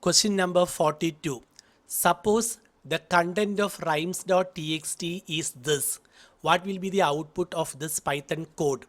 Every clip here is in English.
Question number 42. Suppose the content of rhymes.txt is this. What will be the output of this Python code?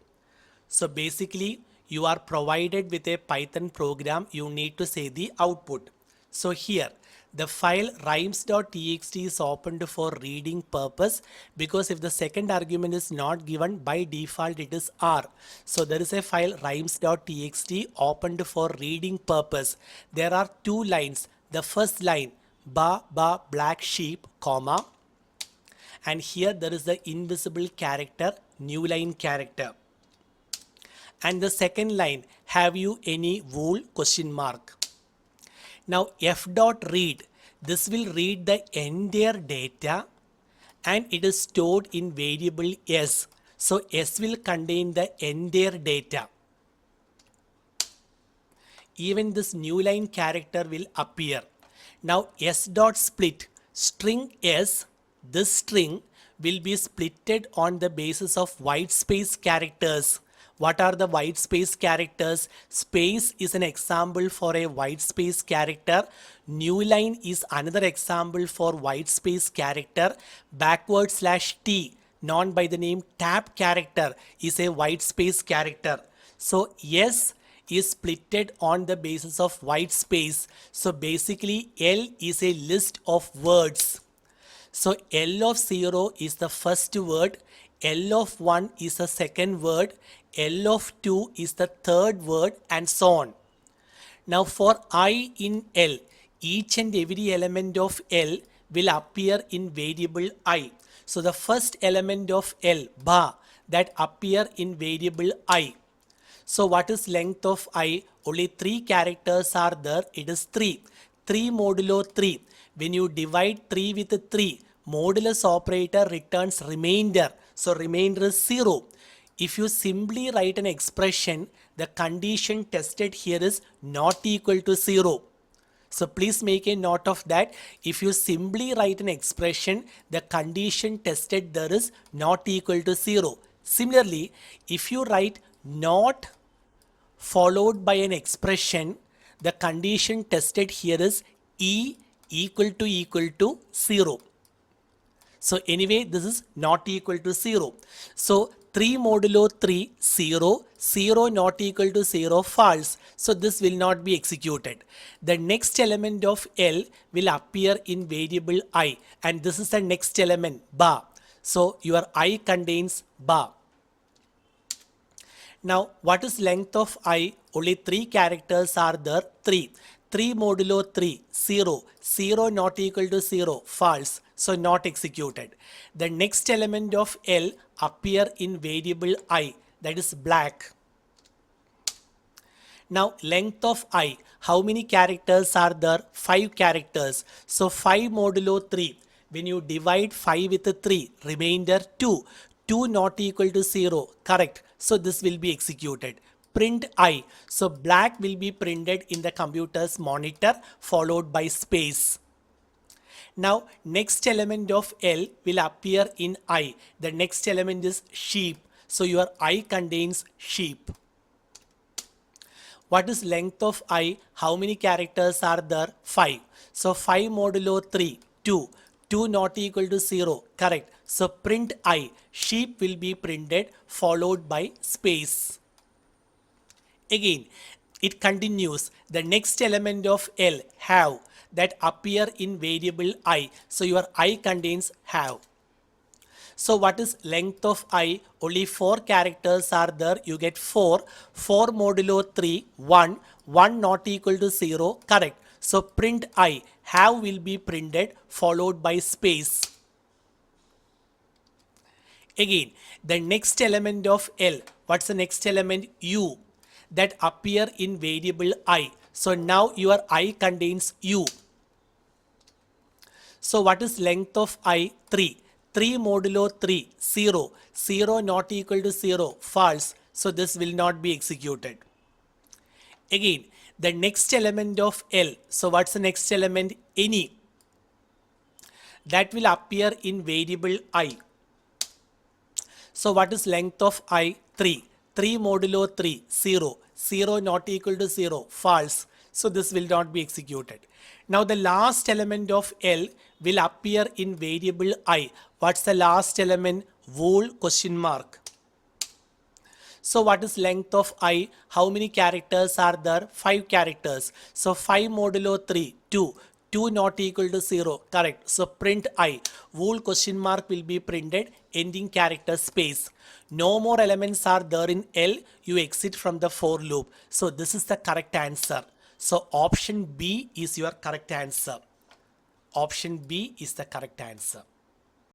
So basically, you are provided with a Python program, you need to say the output. So here, the file rhymes.txt is opened for reading purpose because if the second argument is not given, by default it is R. So there is a file rhymes.txt opened for reading purpose. There are two lines. The first line, ba black sheep, comma, and here there is the invisible character, new line character. And the second line, have you any wool, question mark. Now f dot read, this will read the entire data and it is stored in variable s. So s will contain the entire data. Even this new line character will appear. Now s dot split, string s, this string will be splitted on the basis of white space characters. What are the white space characters? Space is an example for a white space character. New line is another example for white space character. Backward slash t, known by the name tab character, is a white space character. So S is splitted on the basis of white space. So basically L is a list of words. So L of 0 is the first word, L of 1 is the second word, L of 2 is the third word, and so on. Now for I in L, each and every element of L will appear in variable I. So the first element of L, ba, that appear in variable I. So what is length of I? Only 3 characters are there. It is 3. 3 modulo 3. When you divide 3 with 3, modulus operator returns remainder. So remainder is 0. If you simply write an expression, the condition tested here is not equal to 0. So please make a note of that. If you simply write an expression, the condition tested there is not equal to 0. Similarly, if you write not followed by an expression, the condition tested here is E equal to 0. So anyway, this is not equal to 0. So 3 modulo 3, 0, 0 not equal to 0, false. So this will not be executed. The next element of L will appear in variable I, and this is the next element, ba. So your I contains ba. Now what is length of I? Only 3 characters are there, 3. 3 modulo 3, 0, 0 not equal to 0, false. So not executed. The next element of L appear in variable I, that is black. Now length of I, how many characters are there? 5 characters. So 5 modulo 3. When you divide 5 with 3, remainder 2. 2 not equal to 0, correct. So this will be executed. Print I. So black will be printed in the computer's monitor followed by space. Now next element of L will appear in I. The next element is sheep. So your I contains sheep. What is length of I? How many characters are there? 5. So 5 modulo 3, 2. 2 not equal to 0, correct. So print I. Sheep will be printed followed by space. Again, it continues. The next element of L, have, that appear in variable I. So your I contains have. So what is length of I? Only 4 characters are there. You get 4. 4 modulo 3, 1. 1 not equal to 0, correct. So print I. Have will be printed followed by space. Again, the next element of L. What's the next element? U, that appear in variable I. So now your I contains U. So what is length of I? 3. 3 modulo 3, 0. 0 not equal to 0, false. So this will not be executed. Again, the next element of L. So what's the next element? Any. That will appear in variable I. So what is length of I? 3. 3 modulo 3, 0. 0 not equal to 0, false. So this will not be executed. Now the last element of L will appear in variable I. What's the last element? Whole question mark. So what is length of I? How many characters are there? 5 characters. So 5 modulo 3, 2. 2 not equal to 0. Correct. So print I. Whole question mark will be printed. Ending character space. No more elements are there in L. You exit from the for loop. So this is the correct answer. So option B is your correct answer. Option B is the correct answer.